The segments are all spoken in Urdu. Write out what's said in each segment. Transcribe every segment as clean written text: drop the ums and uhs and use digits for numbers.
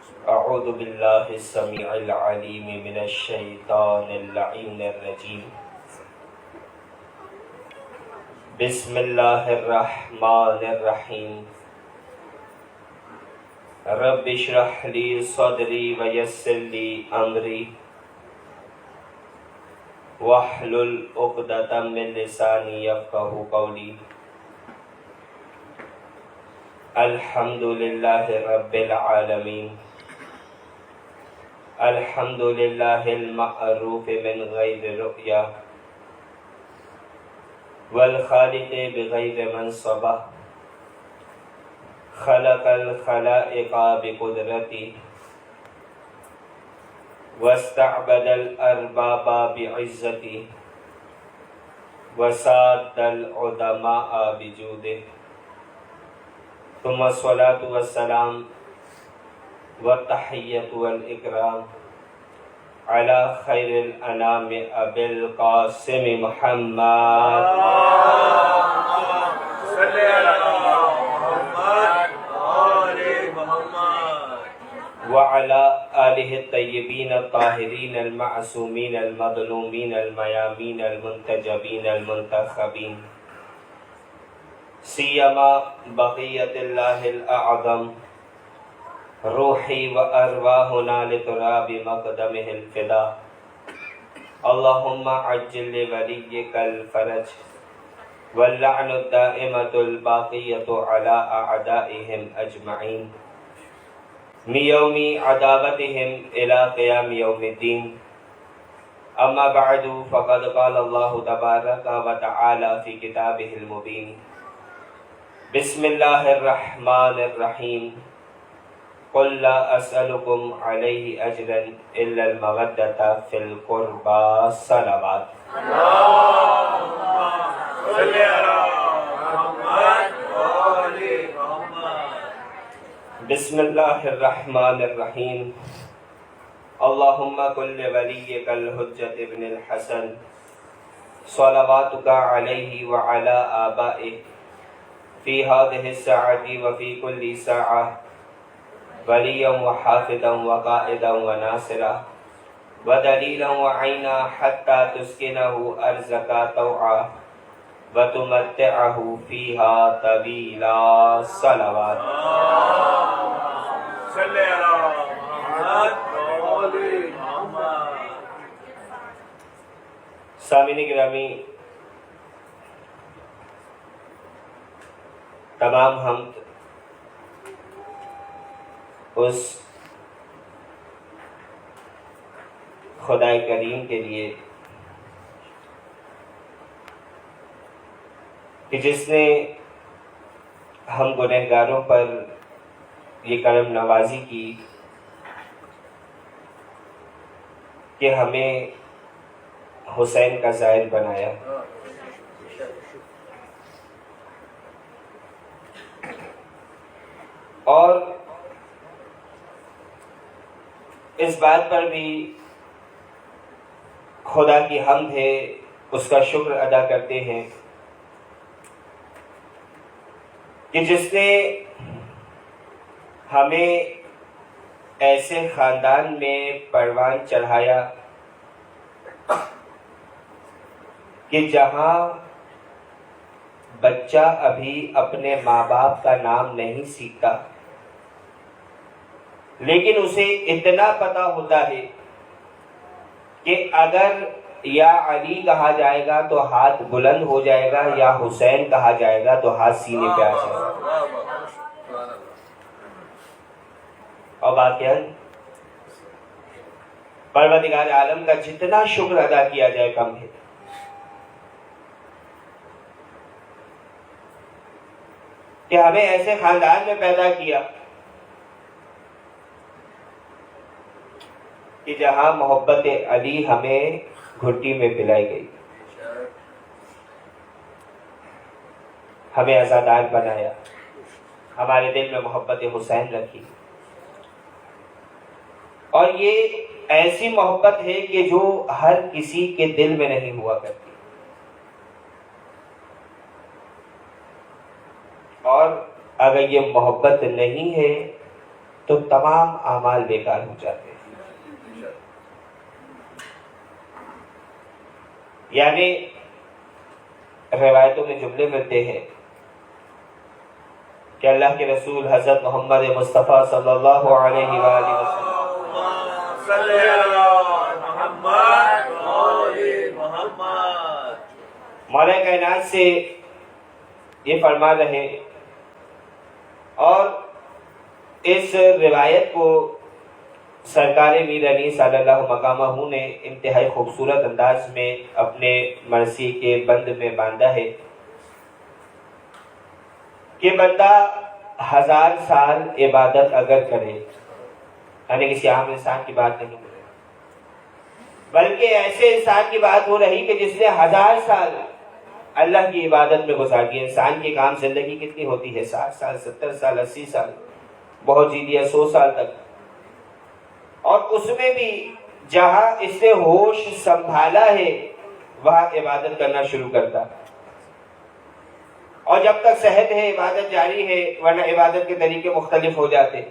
اعوذ باللہ السمیع العلیم من الشیطان اللعین الرجیم بسم اللہ الرحمن الرحیم رب اشرح لی صدری ویسر لی امری واحلل عقدۃ من لسانی یفقہوا قولی الحمد للہ رب العالمین الحمد للہ المعروف من غیر رؤیا والخالق بغیر منصبہ خلق الخلائق بقدرتی واستعبد الارباب بعزتی وساد العظماء بجودہ ثم الصلاة والسلام والتحیۃ والاکرام علی خیر الانام ابی القاسم محمد صلی اللہ محمد آل محمد وعلی آلہ الطیبین الطاہرین المعصومین المظلومین المیامین المنتجبین المنتخبین سیما بقیت اللہ الاعظم روحی و ارواحنا لتراب مقدمہ الفدا اللہم عجل لولیک الفرج واللعن الدائمۃ الباقیۃ علی اعدائہم اجمعین من یوم عداوتہم الی قیام یوم الدین اما بعد فقد قال اللہ تبارک و تعالی فی کتابہ المبین بسم اللہ الرحمن الرحیم قل لا اسألکم علیہ اجرا الا المودۃ فی القربى صلوات صلی اللہ محمد آل محمد بسم اللہ الرحمن الرحیم اللہم کن لولیک الحجۃ ابن الحسن صلواتک علیہ وعلی آبائہ فی هذه الساعة وفی کل ساعة ولیا وحافظا وقائدا وناصرا ودلیلا وعینا حتی تسکنه ارضک طوعا وتمتعه فیها طویلا صلوات صلی اللہ محمد آل محمد۔ سامعین گرامی، تمام حمد اس خدائے کریم کے لیے کہ جس نے ہم گنہگاروں پر یہ کرم نوازی کی کہ ہمیں حسین کا زائر بنایا۔ اور اس بات پر بھی خدا کی حمد ہے، اس کا شکر ادا کرتے ہیں کہ جس نے ہمیں ایسے خاندان میں پروان چڑھایا کہ جہاں بچہ ابھی اپنے ماں باپ کا نام نہیں سیکھتا، لیکن اسے اتنا پتا ہوتا ہے کہ اگر یا علی کہا جائے گا تو ہاتھ بلند ہو جائے گا، یا حسین کہا جائے گا تو ہاتھ سینے پہ آ جائے گا۔ اور واقعاً پروردگار عالم کا جتنا شکر ادا کیا جائے کم ہے۔ کہ ہمیں ایسے خاندان میں پیدا کیا کہ جہاں محبت علی ہمیں گھٹی میں پلائی گئی، ہمیں عزادار بنایا، ہمارے دل میں محبت حسین رکھی، اور یہ ایسی محبت ہے کہ جو ہر کسی کے دل میں نہیں ہوا کرتی۔ اور اگر یہ محبت نہیں ہے تو تمام اعمال بیکار ہو جاتے ہیں. یعنی روایتوں میں جملے ملتے ہیں کہ اللہ کے رسول حضرت محمد مصطفیٰ صلی اللہ علیہ وآلہ وسلم صلی اللہ محمد آل محمد مولا کائنات سے یہ فرما رہے، اور اس روایت کو سرکار میر علی صلی اللہ مقامہ نے انتہائی خوبصورت انداز میں اپنے مرثی کے بند میں باندھا ہے کہ بندہ 1000 سال عبادت اگر کرے، یعنی کسی عام انسان کی بات نہیں ہو رہی، بلکہ ایسے انسان کی بات ہو رہی کہ جس نے 1000 سال اللہ کی عبادت میں گزار دی. انسان کی عام زندگی کتنی ہوتی ہے؟ 60 سال، 70 سال، 80 سال، بہت جی دیا 100 سال تک. اور اس میں بھی جہاں اس نے ہوش سنبھالا ہے وہاں عبادت کرنا شروع کرتا، اور جب تک صحت ہے عبادت جاری ہے، ورنہ عبادت کے طریقے مختلف ہو جاتے.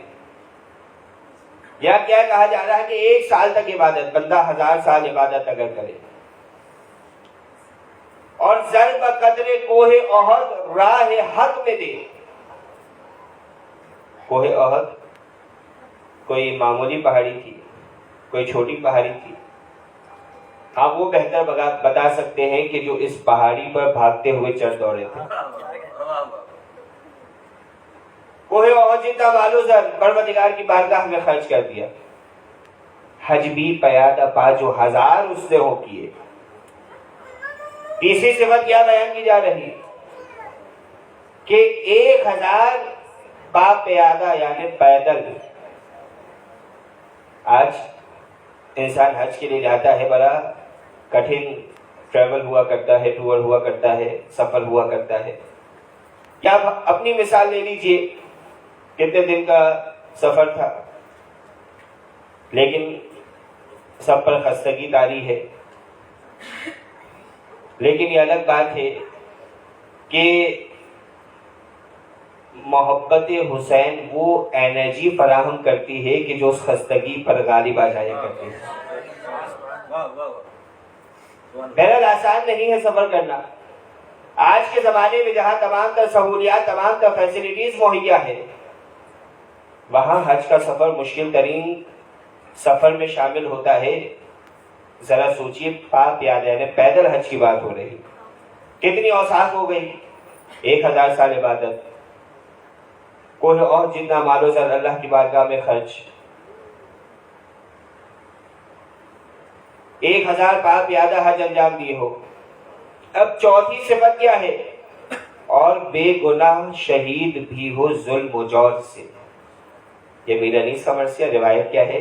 یا کیا کہا جا رہا ہے کہ 1 سال تک عبادت، بندہ 1000 سال عبادت اگر کرے، اور ضرب قدر کوہ احد راہ حق میں دے. کوہ احد کوئی معمولی پہاڑی تھی، کوئی چھوٹی پہاڑی تھی. آپ وہ بہتر بتا سکتے ہیں کہ جو اس پہاڑی پر بھاگتے ہوئے چڑھ دوڑے تھے. کوہ احد جتنا مال و زر پروردگار کی بارگاہ میں خرچ کر دیا. حج بھی پیادہ پا جو 1000 اس نے ہو کیے. تیسری صفت کیا بیان کی جا رہی کہ 1000 پا پیادہ یعنی پیدل. آج انسان حج کے لیے جاتا ہے، بڑا کٹھن ٹریول ہوا کرتا ہے، ٹور ہوا کرتا ہے، سفر ہوا کرتا ہے. کیا آپ اپنی مثال لے لیجئے، کتنے دن کا سفر تھا، لیکن سب پر خستگی طاری ہے. لیکن یہ الگ بات ہے کہ محبت حسین وہ انرجی فراہم کرتی ہے کہ جو اس خستگی پر غالب آ جایا کرتی ہے. بہرحال آسان نہیں ہے سفر کرنا. آج کے زمانے میں جہاں تمام تر سہولیات، تمام تر فیسلٹیز مہیا ہے، وہاں حج کا سفر مشکل ترین سفر میں شامل ہوتا ہے. ذرا سوچئے، پاک پیادہ یعنی پیدل حج کی بات ہو رہی، کتنی اوصاف ہو گئی. 1000 سال عبادت، کوہ احد جتنا مال و زر اللہ کی بارگاہ میں خرچ، 1000 پاک پیادہ حج انجام دیے ہو. اب چوتھی صفت کیا ہے؟ اور بے گناہ شہید بھی ہو ظلم و جور سے. یہ میرا انیس کا مرثیہ. روایت کیا ہے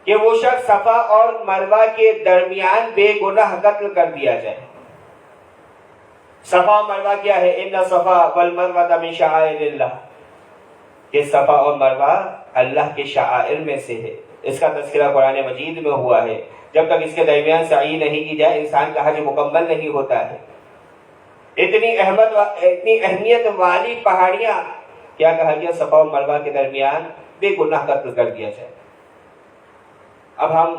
کہ وہ شخص صفا اور مروہ کے درمیان بے گناہ قتل کر دیا جائے. صفا اور مروہ کیا ہے؟ ان صفا والمروہ من شعائر اللہ. کہ صفا اور مروہ اللہ کے شعائر میں سے ہے. اس کا تذکرہ قرآن مجید میں ہوا ہے. جب تک اس کے درمیان سعی نہیں کی جائے انسان کا حج مکمل نہیں ہوتا ہے. اتنی اہمیت والی پہاڑیاں، کیا کہا گیا؟ صفا اور مروہ کے درمیان بے گناہ قتل کر دیا جائے. اب ہم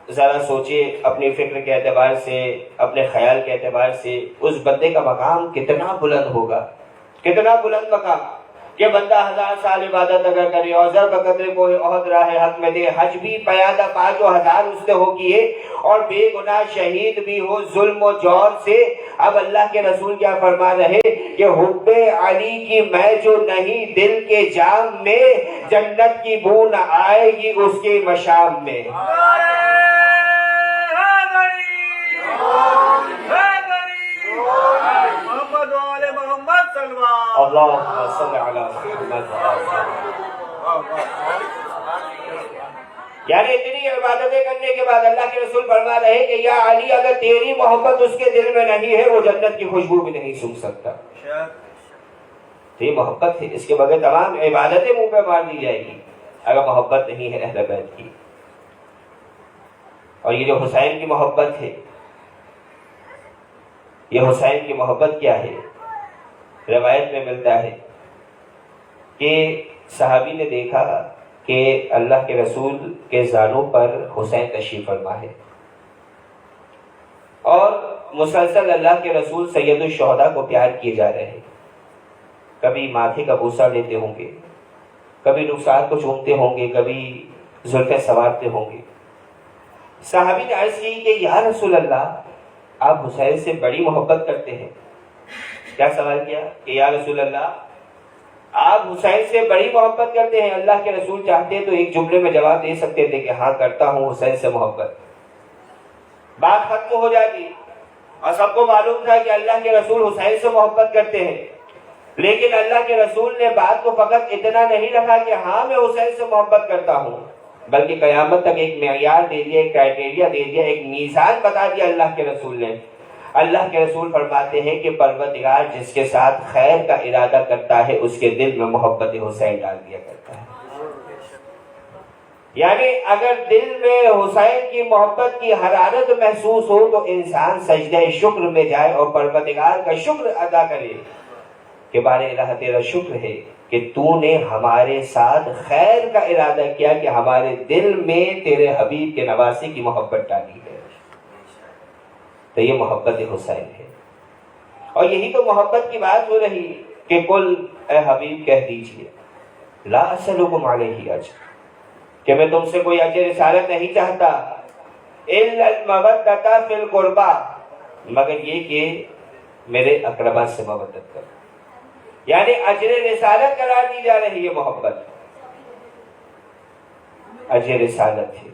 ذرا سوچیں اپنی فکر کے اعتبار سے، اپنے خیال کے اعتبار سے، اس بندے کا مقام کتنا بلند ہوگا، کتنا بلند مقام کہ بندہ 1000 سال عبادت اگر کرے اور ضرب قدر کوہ احد راہ حق میں دے، حج بھی پیادہ پا جو 1000 اس نے ہو کیے، اور بے گناہ شہید بھی ہو ظلم و جور سے. اب اللہ کے رسول کیا فرما رہے کہ حب علی کی میں جو نہیں دل کے جام میں، جنت کی بو نہ آئے گی اس کے مشام میں. اللہم صلی علی محمد. یعنی اتنی عبادتیں کرنے کے بعد اللہ کے رسول فرما رہے کہ یا علی اگر تیری محبت اس کے دل میں نہیں ہے وہ جنت کی خوشبو بھی نہیں سونگھ سکتا. تو یہ محبت ہے، اس کے بغیر تمام عبادتیں منہ پہ مار دی جائے گی اگر محبت نہیں ہے اہل بیت کی. اور یہ جو حسین کی محبت ہے، یہ حسین کی محبت کیا ہے؟ روایت میں ملتا ہے کہ صحابی نے دیکھا کہ اللہ کے رسول کے زانوں پر حسین تشریف فرما ہے، اور مسلسل اللہ کے رسول سید الشہداء کو پیار کیے جا رہے ہیں. کبھی ماتھے کا بوسہ لیتے ہوں گے، کبھی رخسار کو چومتے ہوں گے، کبھی زلفیں سنوارتے ہوں گے. صحابی نے عرض کی کہ یا رسول اللہ، آپ حسین سے بڑی محبت کرتے ہیں. کیا سوال کیا کہ یا رسول اللہ، آپ حسین سے بڑی محبت کرتے ہیں. اللہ کے رسول چاہتے تو ایک جملے میں جواب دے سکتے تھے کہ ہاں کرتا ہوں حسین سے محبت، بات ختم ہو جاتی، اور سب کو معلوم تھا کہ اللہ کے رسول حسین سے محبت کرتے ہیں. لیکن اللہ کے رسول نے بات کو فقط اتنا نہیں رکھا کہ ہاں میں حسین سے محبت کرتا ہوں، بلکہ قیامت تک ایک معیار دے دیا، ایک کرائٹیریا دے دیا، ایک میزان بتا دیا اللہ کے رسول نے. اللہ کے رسول فرماتے ہیں کہ پروردگار جس کے ساتھ خیر کا ارادہ کرتا ہے اس کے دل میں محبت حسین ڈال دیا کرتا ہے. یعنی اگر دل میں حسین کی محبت کی حرارت محسوس ہو تو انسان سجدہ شکر میں جائے اور پروردگار کا شکر ادا کرے کہ بارے الہ تیرا شکر ہے کہ تو نے ہمارے ساتھ خیر کا ارادہ کیا، کہ ہمارے دل میں تیرے حبیب کے نواسی کی محبت ڈالی ہے. تو یہ محبت حسین ہے. اور یہی تو محبت کی بات ہو رہی کہ قل اے حبیب کہہ دیجئے لا اسألکم علیہ اجر، کہ میں تم سے کوئی اجر رسالت نہیں چاہتا، الا المودۃ فی القربى، مگر یہ کہ میرے اقربا سے مودت کرو. یعنی اجر رسالت قرار دی جا رہی ہے محبت، اجر رسالت ہے.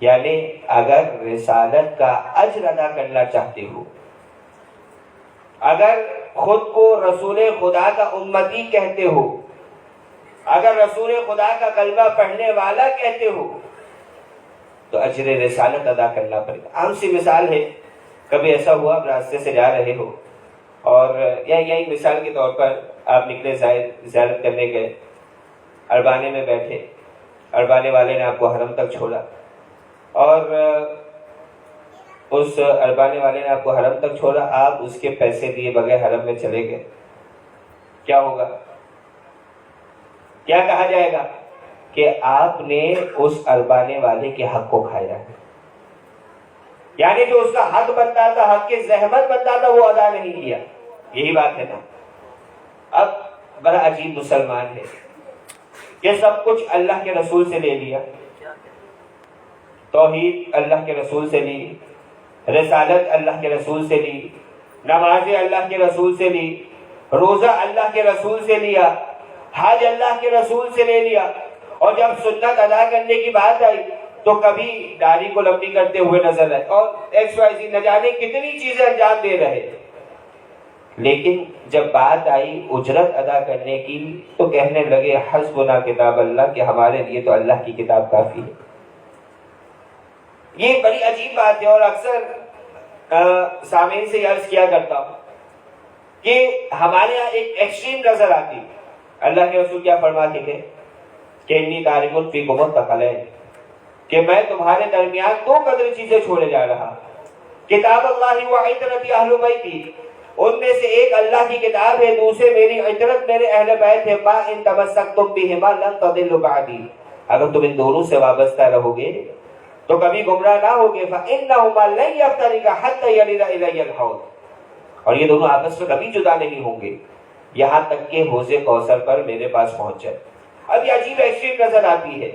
یعنی اگر رسالت کا اجر ادا کرنا چاہتے ہو، اگر خود کو رسول خدا کا امتی کہتے ہو، اگر رسول خدا کا کلمہ پڑھنے والا کہتے ہو، تو اجر رسالت ادا کرنا پڑے گا. عام سی مثال ہے، کبھی ایسا ہوا آپ راستے سے جا رہے ہو اور یہی مثال کے طور پر آپ نکلے زیارت کرنے گئے، اربانے میں بیٹھے، اربانے والے نے آپ کو حرم تک چھوڑا، اور اس اربانے والے نے آپ کو حرم تک چھوڑا، آپ اس کے پیسے دیے بغیر حرم میں چلے گئے. کیا ہوگا؟ کیا کہا جائے گا؟ کہ آپ نے اس اربانے والے کے حق کو کھایا ہے. یعنی جو اس کا حق بنتا تھا، حق کی زحمت بنتا تھا، وہ ادا نہیں کیا. یہی بات ہے نا. اب بڑا عجیب مسلمان ہے کہ سب کچھ اللہ کے رسول سے لے لیا، توحید اللہ کے رسول سے لی، رسالت اللہ کے رسول سے لی، نمازیں اللہ کے رسول سے لی، روزہ اللہ کے رسول سے لیا، حج اللہ کے رسول سے لے لیا، اور جب سنت ادا کرنے کی بات آئی تو کبھی داڑھی کو لمبی کرتے ہوئے نظر آئے، اور ایکس وائی زی نہ جانے کتنی چیزیں انجام دے رہے. لیکن جب بات آئی اجرت ادا کرنے کی تو کہنے لگے حسبنا کتاب اللہ، کہ ہمارے لیے تو اللہ کی کتاب کافی ہے. یہ بڑی عجیب بات ہے، اور اکثر سامعین سے عرض کیا کرتا ہوں کہ ہمارے یہاں ایک ایکسٹریم نظر آتی. اللہ کے رسول کیا فرماتے تھے کہ انی تارک فیکم الثقلین، کہ میں تمہارے درمیان دو قدر چیزیں چھوڑے جا رہا، کتاب اللہ و عترت اہل بیتی، ان میں سے ایک اللہ کی کتاب ہے، دوسرے میری عترت، میرے اہل بیت ہے. ما ان تمسکتم بہما لن تضلوا بعدی، اگر تم ان دونوں سے وابستہ رہو گے تو کبھی گمراہ نہ ہوگے. فانہما لن یفترقا حتی یرد الی الحوض، اور یہ دونوں آپس میں کبھی جدا نہیں ہوں گے یہاں تک کہ حوض کوثر پر میرے پاس پہنچ جائے. اب یہ عجیب ایکسٹریم نظر آتی ہے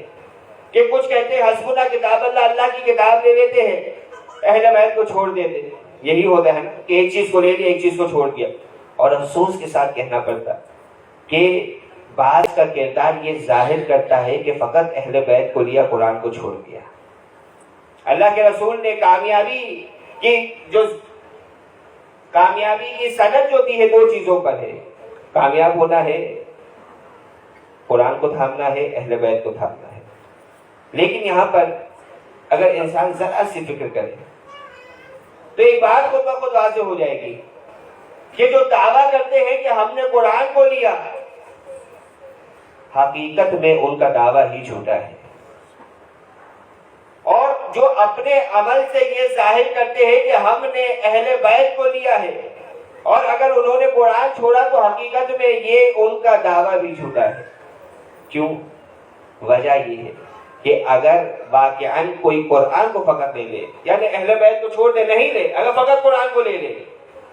کہ کچھ کہتے ہیں حسبنا کتاب اللہ، اللہ کی کتاب لے لیتے ہیں، اہل بیت کو چھوڑ دیتے ہیں. یہی ہوتا ہے نا کہ ایک چیز کو لے لیا، ایک چیز کو چھوڑ دیا. اور افسوس کے ساتھ کہنا پڑتا کہ بعض کا کردار یہ ظاہر کرتا ہے کہ فقط اہل بیت کو لیا، قرآن کو چھوڑ دیا. اللہ کے رسول نے کامیابی کی سند جو دی ہے دو چیزوں پر ہے. کامیاب ہونا ہے، قرآن کو تھامنا ہے، اہل بیت کو تھامنا ہے. لیکن یہاں پر اگر انسان ذرا سی فکر کرے تو ایک بات خود بخود واضح ہو جائے گی کہ جو دعویٰ کرتے ہیں کہ ہم نے قرآن کو لیا، حقیقت میں ان کا دعویٰ ہی جھوٹا ہے. اور جو اپنے عمل سے یہ ظاہر کرتے ہیں کہ ہم نے اہل بیت کو لیا ہے، اور اگر انہوں نے قرآن چھوڑا تو حقیقت میں یہ ان کا دعویٰ بھی جھوٹا ہے. کیوں؟ وجہ یہ ہے کہ اگر واقعاً کوئی قرآن کو فقط لے لے، یعنی اہل بیت کو چھوڑ دے، نہیں لے، اگر فقط قرآن کو لے لے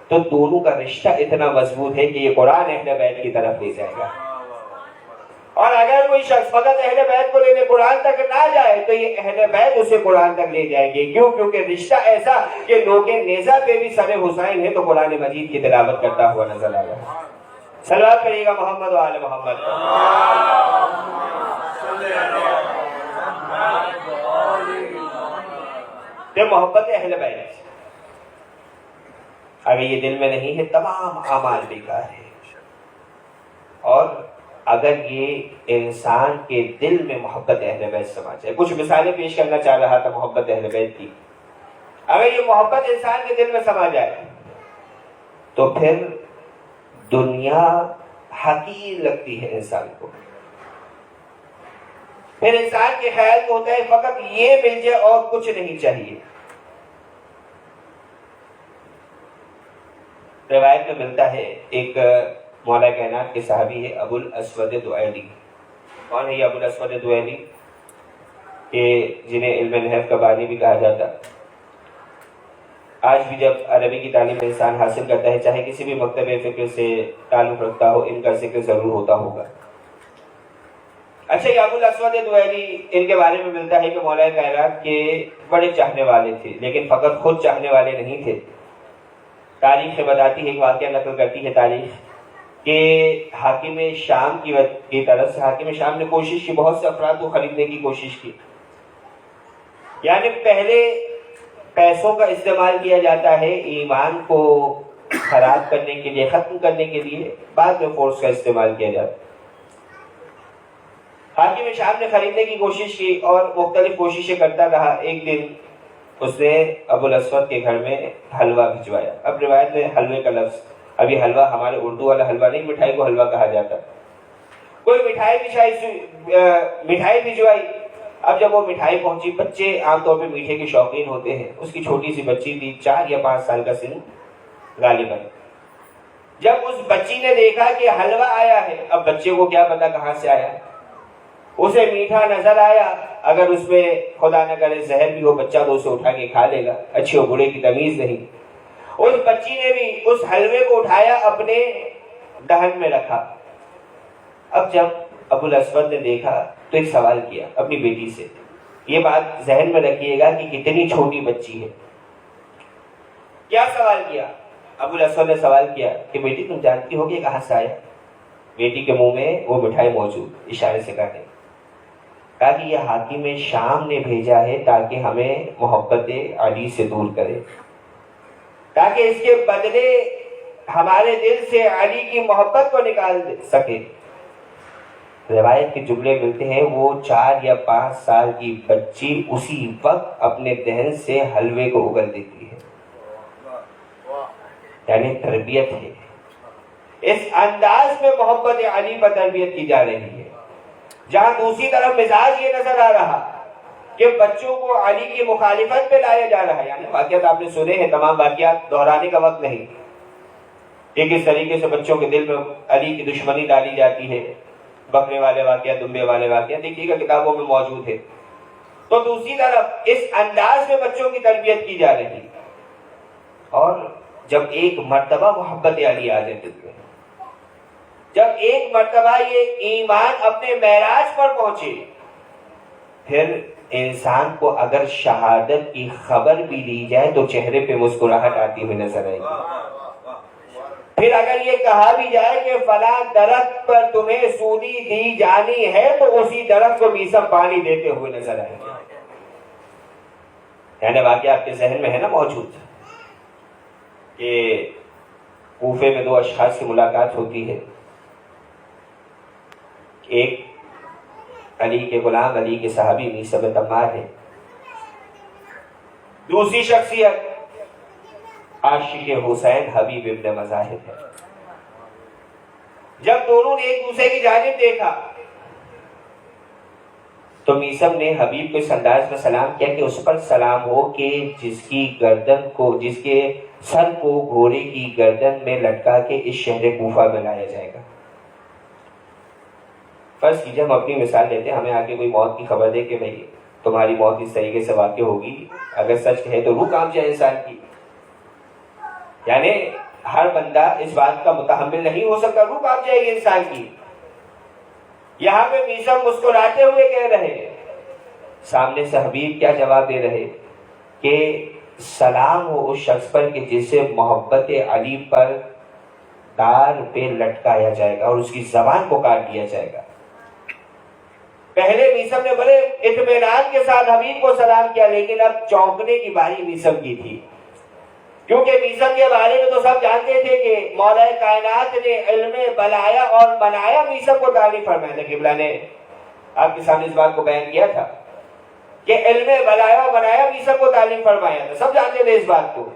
تو دونوں کا رشتہ اتنا مضبوط ہے کہ یہ قرآن اہل بیت کی طرف لے جائے گا، اور اگر کوئی شخص فقط اہل بیت کو لینے قرآن تک نہ جائے تو یہ اہل بیت اسے قرآن تک لے جائے گی. کیوں؟ کیونکہ رشتہ ایسا کہ لوگ نیزہ پہ بھی سر حسین ہے تو قرآن مجید کی تلاوت کرتا ہوا نظر آئے گا. صلوات کریے گا محمد و آل محمد. تو محبت اہل بیت اگر یہ دل میں نہیں ہے تمام اعمال بیکار ہے. اور اگر یہ انسان کے دل میں محبت اہل بیت سما جائے، کچھ مثالیں پیش کرنا چاہ رہا تھا محبت اہل بیت کی. اگر یہ محبت انسان کے دل میں سما جائے تو پھر دنیا حقیر لگتی ہے انسان کو. پھر انسان کے خیال میں ہوتا ہے فقط یہ مل جائے اور کچھ نہیں چاہیے. روایت میں ملتا ہے ایک مولا کائنات کے صحابی ہے ابو الاسود دؤیلی. کون ہے یہ ابو الاسود دؤیلی؟ کہ جنہیں علم نحو کا بانی بھی کہا جاتا. آج بھی جب عربی کی تعلیم انسان حاصل کرتا ہے، چاہے کسی بھی مکتب فکر سے تعلق رکھتا ہو، ان کا ذکر ضرور ہوتا ہوگا. اچھا، یہ ابو الاسود دؤیلی، ان کے بارے میں ملتا ہے کہ مولا کائنات کے بڑے چاہنے والے تھے، لیکن فقط خود چاہنے والے نہیں تھے. تاریخ بتاتی ہے، ایک واقعہ نقل کرتی ہے تاریخ کہ حاکم شام کی طرف سے حاکم شام نے کوشش کی، بہت سے افراد کو خریدنے کی کوشش کی. یعنی پہلے پیسوں کا استعمال کیا جاتا ہے ایمان کو خراب کرنے کے لیے، ختم کرنے کے لیے، بعد میں فورس کا استعمال کیا جاتا ہے. حاکم شام نے خریدنے کی کوشش کی اور مختلف کوششیں کرتا رہا. ایک دن اس نے ابو الاسود کے گھر میں حلوہ بھجوایا. اب روایت میں حلوے کا لفظ، ابھی حلوہ ہمارے اردو والا حلوہ نہیں، مٹھائی کو حلوہ کہا جاتا. کوئی مٹھائی بھجوائی. اب جب وہ مٹھائی پہنچی، بچے عام طور پہ میٹھے کے شوقین ہوتے ہیں، اس کی چھوٹی سی بچی تھی، 4 یا 5 سال کا سن غالباً. جب اس بچی نے دیکھا کہ حلوہ آیا ہے، اب بچے کو کیا پتا کہاں سے آیا، اسے میٹھا نظر آیا. اگر اس میں خدا نہ کرے زہر بھی ہو، بچہ تو اسے اٹھا کے کھا لے گا، اچھے اور برے کی تمیز نہیں. اس بچی نے بھی اس حلوے کو اٹھایا، اپنے دہن میں رکھا. اب جب ابو الاسود نے دیکھا تو ایک سوال کیا اپنی بیٹی سے. یہ بات ذہن میں رکھیے گا کہ کتنی چھوٹی بچی ہے. کیا سوال کیا؟ ابو الاسود نے سوال کیا کہ بیٹی تم جانتی ہو کہ کہاں سے آیا؟ بیٹی کے منہ میں وہ مٹھائی موجود، اشارے سے کہا کہ یہ حاکم شام نے بھیجا ہے تاکہ ہمیں محبت علی سے دور کرے، تاکہ اس کے بدلے ہمارے دل سے علی کی محبت کو نکال سکے. روایت کے جملے ملتے ہیں وہ 4 یا 5 سال کی بچی اسی وقت اپنے دہن سے حلوے کو اگل دیتی ہے. یعنی تربیت ہے. اس انداز میں محبت علی پر تربیت کی جا رہی ہے. جہاں دوسری طرف مزاج یہ نظر آ رہا کہ بچوں کو علی کی مخالفت پہ لایا جا رہا ہے. یعنی واقعات آپ نے سنے ہیں، تمام واقعات دہرانے کا وقت نہیں کہ کس طریقے سے بچوں کے دل میں علی کی دشمنی ڈالی جاتی ہے. بکرے والے واقعات، دمبے والے واقعات دیکھیے گا کتابوں میں موجود ہے. تو دوسری طرف اس انداز میں بچوں کی تربیت کی جا رہی. اور جب ایک مرتبہ محبت علی آ جائے دل میں، جب ایک مرتبہ یہ ایمان اپنے معراج پر پہنچے، پھر انسان کو اگر شہادت کی خبر بھی دی جائے تو چہرے پہ مسکراہٹ آتی ہوئی نظر آئے گی. پھر اگر یہ کہا بھی جائے کہ فلاں درخت پر تمہیں سودی دی جانی ہے تو اسی درخت کو میسم پانی دیتے ہوئے نظر آئے گا. یعنی واقعہ آپ کے ذہن میں ہے نا موجود کہ کوفے میں 2 اشخاص کی ملاقات ہوتی ہے. ایک علی کے غلام، علی کے صحابی میثم تمار ہے. دوسری شخصیت عاشق حسین حبیب ابن مظاہر ہے. جب دونوں نے ایک دوسرے کی جانب دیکھا تو میثم نے حبیب کو اس انداز میں سلام کیا کہ اس پر سلام ہو کہ جس کے سر کو گھوڑے کی گردن میں لٹکا کے اس شہر کوفہ میں لایا جائے گا. فرض کیجیے ہم اپنی مثال لیتے ہیں, ہمیں آ کے کوئی موت کی خبر دے کہ بھائی تمہاری موت اس طریقے سے واقع ہوگی, اگر سچ ہے تو روح کانپ جائے انسان کی. یعنی ہر بندہ اس بات کا متحمل نہیں ہو سکتا, روح کانپ جائے گی انسان کی. یہاں پہ میثم مسکراتے ہوئے کہہ رہے, سامنے سے حبیب کیا جواب دے رہے کہ سلام ہو اس شخص پر کہ جسے محبت علی پر دار پہ لٹکایا جائے گا اور اس کی زبان کو کاٹ دیا جائے گا. پہلے میثم نے بڑے اطمینان کے ساتھ حبیب کو سلام کیا, لیکن اب چونکنے کی باری میثم کی تھی, کیونکہ میثم کے بارے میں تو سب جانتے تھے کہ مولا کائنات نے علم بلایا اور بنایا میثم کو تعریف فرمایا. قبلہ نے آپ کے سامنے اس بات کو بیان کیا تھا کہ علم بلایا اور بنایا میثم کو تعلیم فرمایا تھا, سب جانتے تھے اس بات کو.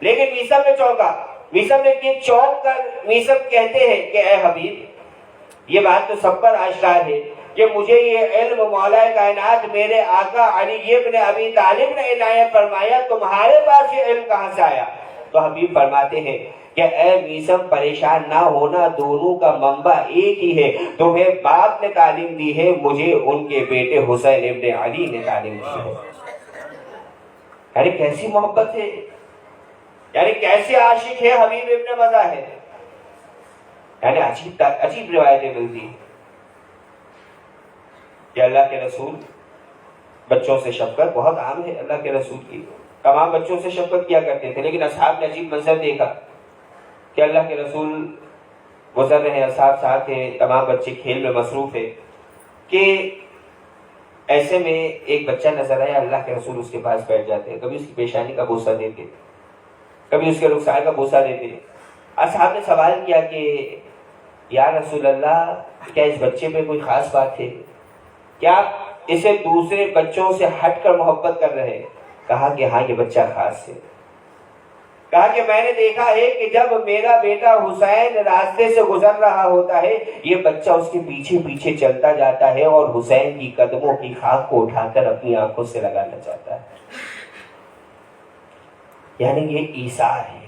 لیکن میثم نے چونکا, میثم نے چونک کر میثم کہتے ہیں کہ اے حبیب یہ بات تو سب پر آشکار ہے کہ مجھے یہ علم مولا کائنات میرے آقا علی ابن ابی طالب نے عنایت فرمایا, تمہارے پاس یہ علم کہاں سے آیا؟ تو حبیب فرماتے ہیں کہ اے میثم پریشان نہ ہونا, دونوں کا منبع ایک ہی ہے. تمہیں باپ نے تعلیم دی ہے, مجھے ان کے بیٹے حسین ابن علی نے تعلیم دی ہے. یعنی کیسی محبت ہے, یعنی کیسے عاشق ہے حبیب ابن مظاہر. یعنی عجیب روایتیں ملتی ہیں کہ اللہ کے رسول بچوں سے شفقت بہت عام ہے, اللہ کے رسول کی تمام بچوں سے شفقت کیا کرتے تھے. لیکن اصحاب نے عجیب منظر دیکھا کہ اللہ کے رسول گزر رہے ہیں, اصحاب ساتھ ہیں, تمام بچے کھیل میں مصروف ہیں, کہ ایسے میں ایک بچہ نظر آیا, اللہ کے رسول اس کے پاس بیٹھ جاتے ہیں, کبھی اس کی پیشانی کا بوسہ دیتے, کبھی اس کے رخسار کا بوسہ دیتے. اصحاب نے سوال کیا کہ یا رسول اللہ کیا اس بچے پہ کوئی خاص بات ہے, کیا آپ اسے دوسرے بچوں سے ہٹ کر محبت کر رہے ہیں؟ کہا کہ ہاں یہ بچہ خاص ہے. کہا کہ میں نے دیکھا ہے کہ جب میرا بیٹا حسین راستے سے گزر رہا ہوتا ہے, یہ بچہ اس کے پیچھے پیچھے چلتا جاتا ہے اور حسین کی قدموں کی خاک کو اٹھا کر اپنی آنکھوں سے لگانا چاہتا ہے. یعنی یہ ایثار ہے,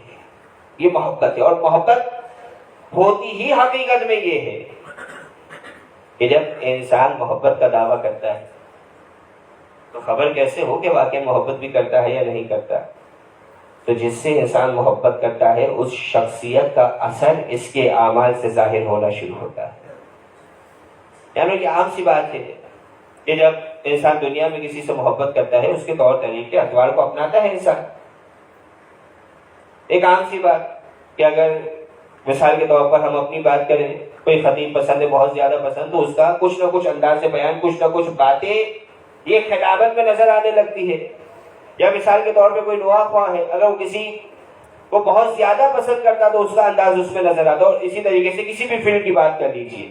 یہ محبت ہے. اور محبت ہوتی ہی حقیقت میں یہ ہے کہ جب انسان محبت کا دعویٰ کرتا ہے تو خبر کیسے ہو کہ واقعی محبت بھی کرتا ہے یا نہیں کرتا. تو جس سے انسان محبت کرتا ہے اس شخصیت کا اثر اس کے اعمال سے ظاہر ہونا شروع ہوتا ہے. یعنی کہ عام سی بات ہے کہ جب انسان دنیا میں کسی سے محبت کرتا ہے اس کے طور طریقے اطوار کو اپناتا ہے انسان. ایک عام سی بات کہ اگر مثال کے طور پر ہم اپنی بات کریں, کوئی خطیب پسند ہے, بہت زیادہ پسند, تو اس کا کچھ نہ کچھ انداز سے بیان, کچھ نہ کچھ باتیں یہ خطابت میں نظر آنے لگتی ہے. یا مثال کے طور پہ کوئی نواں خواہ ہے, اگر وہ کسی کو بہت زیادہ پسند کرتا تو اس کا انداز اس میں نظر آتا. اور اسی طریقے سے کسی بھی فلم کی بات کر لیجیے,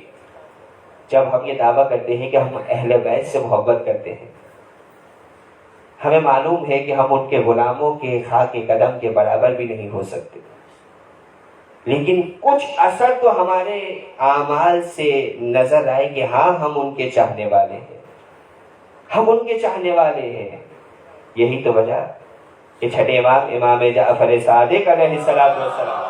جب ہم یہ دعویٰ کرتے ہیں کہ ہم اہل بیت سے محبت کرتے ہیں, ہمیں معلوم ہے کہ ہم ان کے غلاموں کے خاک قدم کے برابر بھی نہیں ہو سکتے, لیکن کچھ اثر تو ہمارے اعمال سے نظر آئے کہ ہاں ہم ان کے چاہنے والے ہیں, ہم ان کے چاہنے والے ہیں. یہی تو وجہ کہ چھٹے امام امام جعفر صادق علیہ الصلوۃ والسلام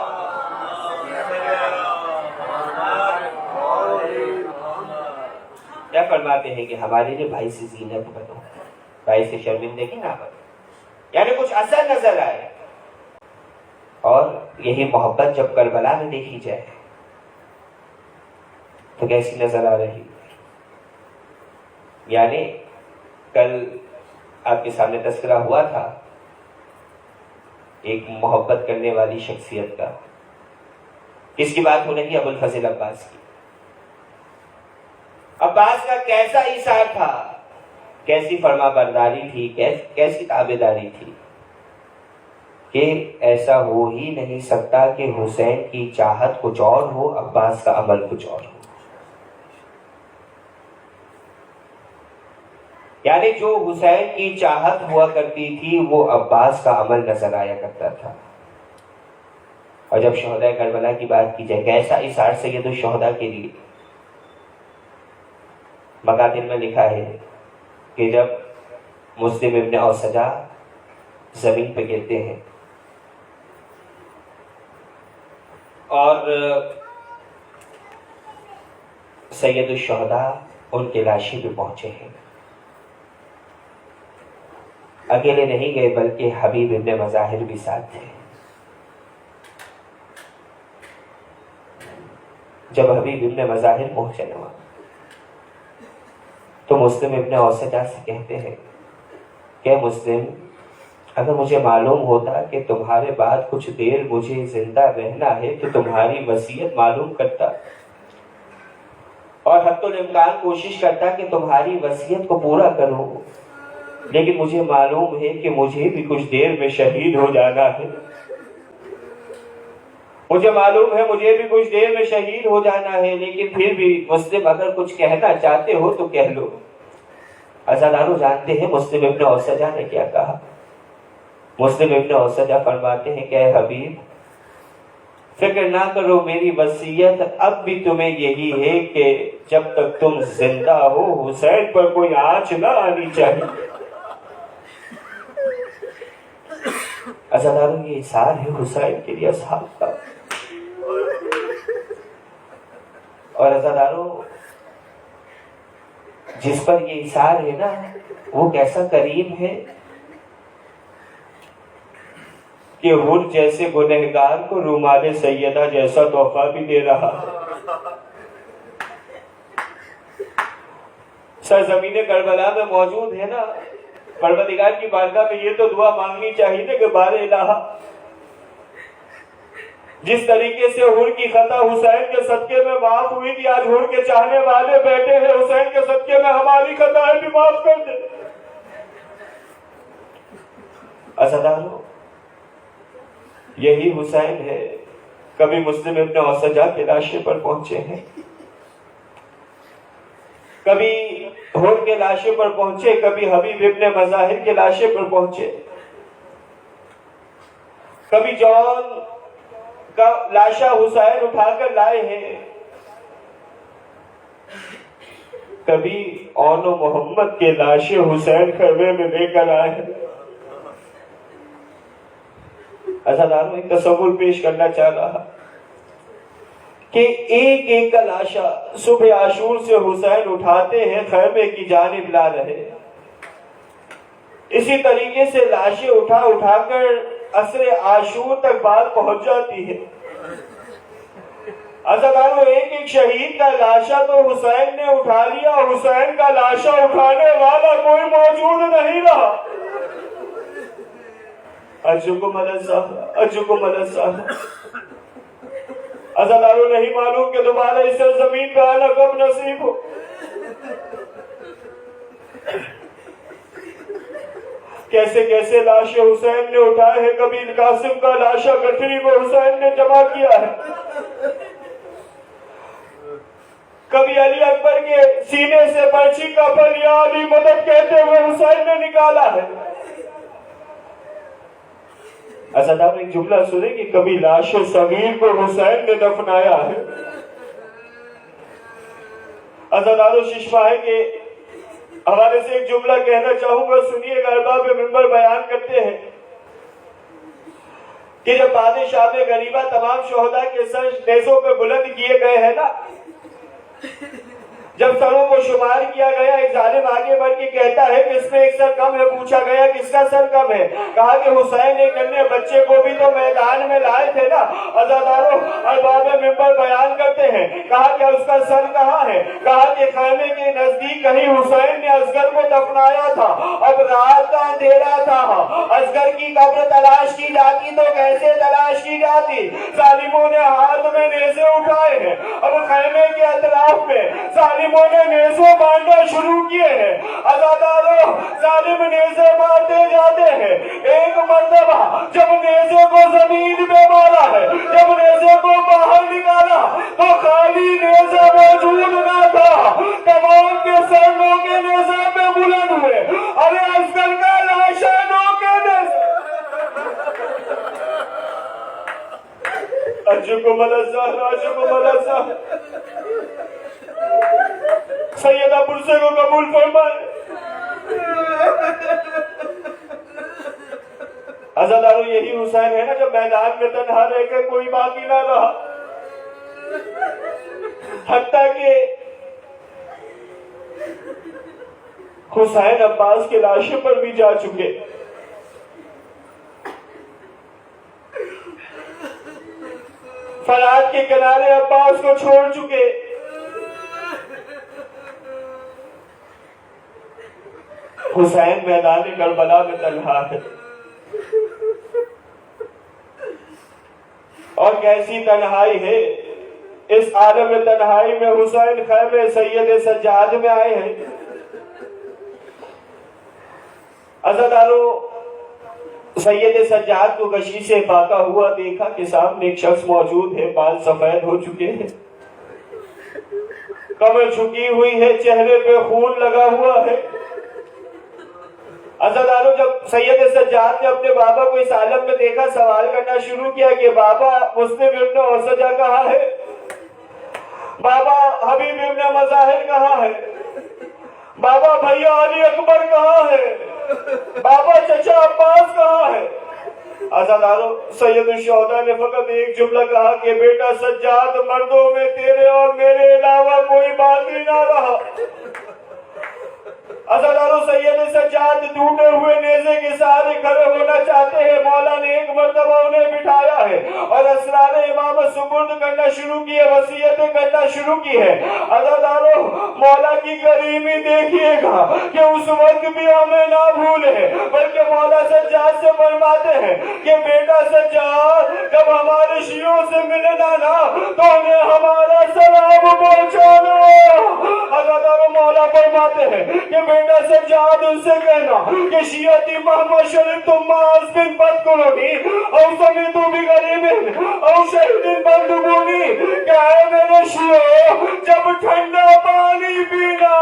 کیا فرماتے ہیں کہ ہمارے لیے بھائی سے زینت بنو, بھائی سے شرمندگی نہ بنو. یعنی کچھ اثر نظر آئے. اور یہی محبت جب کربلا میں دیکھی جائے تو کیسی نظر آ رہی. یعنی کل آپ کے سامنے تذکرہ ہوا تھا ایک محبت کرنے والی شخصیت کا. کس کی بات ہو رہی ہے؟ ابوالفضل عباس کی. عباس کا کیسا ایثار تھا, کیسی فرما برداری تھی, کیسی تابعداری تھی کہ ایسا ہو ہی نہیں سکتا کہ حسین کی چاہت کچھ اور ہو, عباس کا عمل کچھ اور ہو. یعنی جو حسین کی چاہت ہوا کرتی تھی وہ عباس کا عمل نظر آیا کرتا تھا. اور جب شہداء کربلا کی بات کی جائے, کیسا ایثار سید الشہداء کے لیے. مقاتل میں لکھا ہے کہ جب مسلم ابن اوسجا زمین پہ گرتے ہیں اور سید الشہداء ان کے لاشیں بھی پہنچے ہیں. اکیلے نہیں گئے بلکہ حبیب ابن مظاہر بھی ساتھ تھے. جب حبیب ابن مظاہر پہنچے نا تو مسلم ابن اوسجہ سے کہتے ہیں کہ مسلم، اگر مجھے معلوم ہوتا کہ تمہارے بعد کچھ دیر مجھے زندہ رہنا ہے تو تمہاری وصیت معلوم کرتا اور حتی الامکان کوشش کرتا کہ تمہاری وصیت کو پورا کروں، لیکن مجھے معلوم ہے کہ مجھے بھی کچھ دیر میں شہید ہو جانا ہے. مجھے معلوم ہے مجھے بھی کچھ دیر میں شہید ہو جانا ہے، لیکن پھر بھی مسلم اگر کچھ کہنا چاہتے ہو تو کہہ لو. عزادارو جانتے ہیں مسلم ابن اوسجہ نے کیا کہا؟ مسلم ابن اوسجہ فرماتے ہیں کہ اے حبیب، فکر نہ کرو، میری وصیت اب بھی تمہیں یہی ہے کہ جب تک تم زندہ ہو حسین پر کوئی آنچ نہ آنی چاہیے. عزادارو یہ اثار ہے حسین کے لیے اصحاب کا. اور عزادارو جس پر یہ اثار ہے نا وہ کیسا کریم ہے کہ حر جیسے گنہگار کو رومال سیدہ جیسا تحفہ بھی دے رہا ہے. سرزمین کربلا میں موجود ہے نا، پروردگار کی بارگاہ میں یہ تو دعا مانگنی چاہیے نا کہ بار الہ، جس طریقے سے حر کی خطا حسین کے صدقے میں معاف ہوئی تھی، آج حر کے چاہنے والے بیٹھے ہیں حسین کے صدقے میں ہماری خطائیں بھی معاف کر دے. عزادارو یہی حسین ہے. کبھی مسلم ابن اوسجہ کے لاشے پر پہنچے ہیں، کبھی حر کے لاشے پر پہنچے، کبھی حبیب ابن مظاہر کے لاشے پر پہنچے، کبھی جون کا لاشا حسین اٹھا کر لائے ہیں، کبھی اون و محمد کے لاشے حسین خیمے میں لے کر آئے ہیں. عزاداروں ایک تصور پیش کرنا چاہ رہا کہ ایک ایک کا لاشا صبح عاشور سے حسین اٹھاتے ہیں، خیمے کی جانب لا رہے ہیں. اسی طریقے سے لاشیں اٹھا اٹھا کر عصر عاشور تک بات پہنچ جاتی ہے. عزاداروں ایک ایک شہید کا لاشا تو حسین نے اٹھا لیا، حسین کا لاشا اٹھانے والا کوئی موجود نہیں رہا. اجکم الاسلام. عزاداروں نہیں معلوم کہ دوبارہ اس زمین پہ آنا کب نصیب ہو. کیسے کیسے لاشیں حسین نے اٹھائے ہیں. کبھی قاسم کا لاشا گٹھری کو حسین نے جمع کیا ہے، کبھی علی اکبر کے سینے سے پرچی کا پھل یا علی مدد کہتے ہوئے حسین نے نکالا ہے. عزاداروں ایک جملہ سنیں کہ کبھی لاش صغیر کو حسین نے دفنایا ہے. عزاداروں ششماہے کے حوالے سے ایک جملہ کہنا چاہوں گا، سنیے گا. ارباب منبر بیان کرتے ہیں کہ جب بادشاہ غریبہ تمام شہداء کے سر نیزوں پہ بلند کیے گئے ہیں نا، جب سروں کو شمار کیا گیا، ایک ظالم آگے بڑھ کے کہتا ہے کہ اس میں ایک سر کم ہے. پوچھا گیا کس کا سر کم ہے؟ کہا کہ حسین ایک ننھے بچے کو بھی تو میدان میں لائے تھے نا. عزاداروں ارباب منبر بیان کرتے ہیں، کہا کہ اس کا سر کہاں ہے؟ کہا کہ خیمے کے نزدیک کہیں حسین نے اصغر کو دفنایا تھا. اب رات کا اندھیرا تھا، اصغر کی قبر تلاش کی جاتی تو کیسے تلاش کی جاتی؟ ظالموں نے ہاتھ میں نیزے اٹھائے ہیں. اب خیمے کے اطراف میں ظالموں نے نیزے مارنا شروع کیے ہیں. عزاداروں ظالم نیزے مارتے جاتے ہیں. ایک مرتبہ جب نیزے کو زمین پہ مارا ہے، جب نیزے کو باہر نکالا تو خالی نیزے موجود نہ تھا، تمام کے سر نوکے نیزے پہ بلند ہوئے. ارے اصغر کا لاشا نوکے نیزے. اجکم الاسلام. سیدہ پرسے کو قبول فرمائے. عزاداروں یہی حسین ہے نا جب میدان میں تنہا رہ کے کوئی باقی نہ رہا، حتیٰ کہ حسین عباس کی لاشوں پر بھی جا چکے، فرات کے کنارے عباس کو چھوڑ چکے، حسین میدان کربلا میں تنہا ہے، اور کیسی تنہائی ہے، اس عالم تنہائی میں حسین خیمے سید سجاد میں آئے ہیں۔ عزادارو، سید سجاد کو غشی سے پاکا ہوا دیکھا کہ سامنے ایک شخص موجود ہے، بال سفید ہو چکے ہیں، کمر جھکی ہوئی ہے، چہرے پہ خون لگا ہوا ہے۔ عزادارو، جب سید سجاد نے اپنے بابا کو اس عالم میں دیکھا، سوال کرنا شروع کیا کہ بابا مسلم ابن اوسجہ کہاں ہے؟ بابا حبیب ابن مظاہر کہاں ہے؟ بابا بھیا علی اکبر کہاں ہے؟ بابا چچا عباس کہاں ہے؟ عزادارو، سید الشہداء نے فقط ایک جملہ کہا کہ بیٹا سجاد، مردوں میں تیرے اور میرے علاوہ کوئی باقی نہ رہا۔ عزادارو، سید سجاد ٹوٹے ہوئے نیزے کے سہارے کھڑے ہونا چاہتے ہیں، مولا نے ایک مرتبہ انہیں بٹھایا ہے اور اسرار امامت سپرد کرنا شروع کی ہے، وصیتیں کرنا شروع کی ہے۔ عزادارو، مولا کی کریمی دیکھیے گا کہ اس وقت بھی ہمیں نہ بھولے، بلکہ مولا سجاد سے فرماتے ہیں کہ بیٹا سجاد، جب ہمارے شیعوں سے ملنا نا تو انہیں ہمارا سلام پہنچانا۔ عزادارو، مولا فرماتے ہیں کہ بیٹا سجاد ان سے کہنا کہ شیعتی محمد شریف تم معاذ بن بدقرونی او سمیتو بغریبن او شہید بندگونی، کہ اے میرے شیعوں، جب ٹھنڈا پانی پینا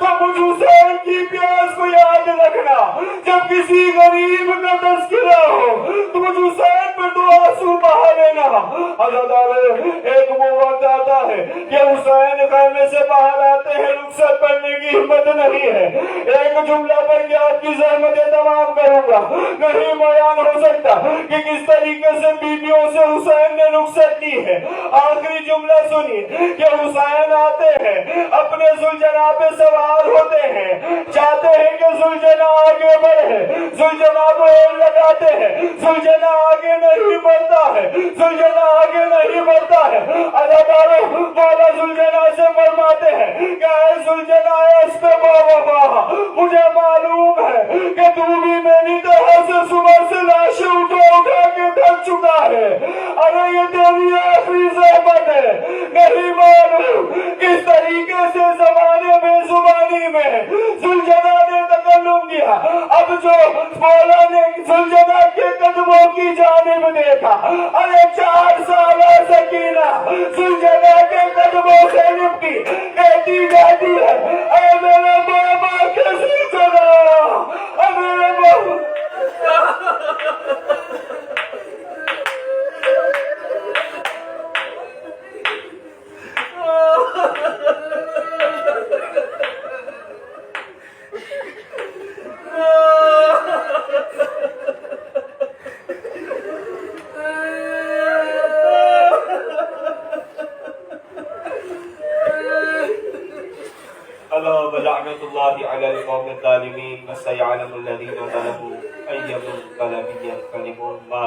تو مجھ حسین کی پیاس کو یاد رکھنا، جب کسی غریب کا تذکرہ ہو تو مجھ حسین پر دو آنسو بہا لینا۔ عزادارو، ایک وہ وقت آتا ہے کہ حسین خیمے سے باہر آتے ہیں، رخصت پڑھنے کی ہمت نہیں ہے، ایک جملہ پر کیا آپ کی زحمتیں تمام کروں گا، نہیں بیان ہو سکتا کہ کس طریقے سے بیویوں سے حسین نے رخصت کی ہے۔ آخری جملہ سنیے کہ حسین آتے ہیں، اپنے ذوالجناح پہ سوار ہوتے ہیں، چاہتے ہیں کہ ذوالجناح آگے بڑھے، ذوالجناح کو ایل لگاتے ہیں، ذوالجناح آگے نہیں بڑھتا ہے، ذوالجناح آگے نہیں بڑھتا ہے۔ عزادارو، مولا ذوالجناح سے فرماتے ہیں کہ اے ذوالجناح اس پہ مجھے معلوم ہے کہ تو بھی میری طرح سے صبح سے لاشیں اٹھا کے تھک چکا ہے، ارے یہ تیری آخری زحمت ہے۔ نہیں معلوم کس طریقے سے زمانے میں زبانی میں ذوالجناح نے تکلم کیا، اب جو مولا نے ذوالجناح کے قدموں کی جانب دیکھا، ارے 4 سالہ سکینہ ذوالجناح کے قدموں سے لپٹی، کہتی جاتی ہے اے میرے بابا کے ذوالجناح، اے میرے بابا۔ لعنت اللہ علی القوم الظالمین، وسيعلم الذین ظلموا أي منقلب ينقلبون، ما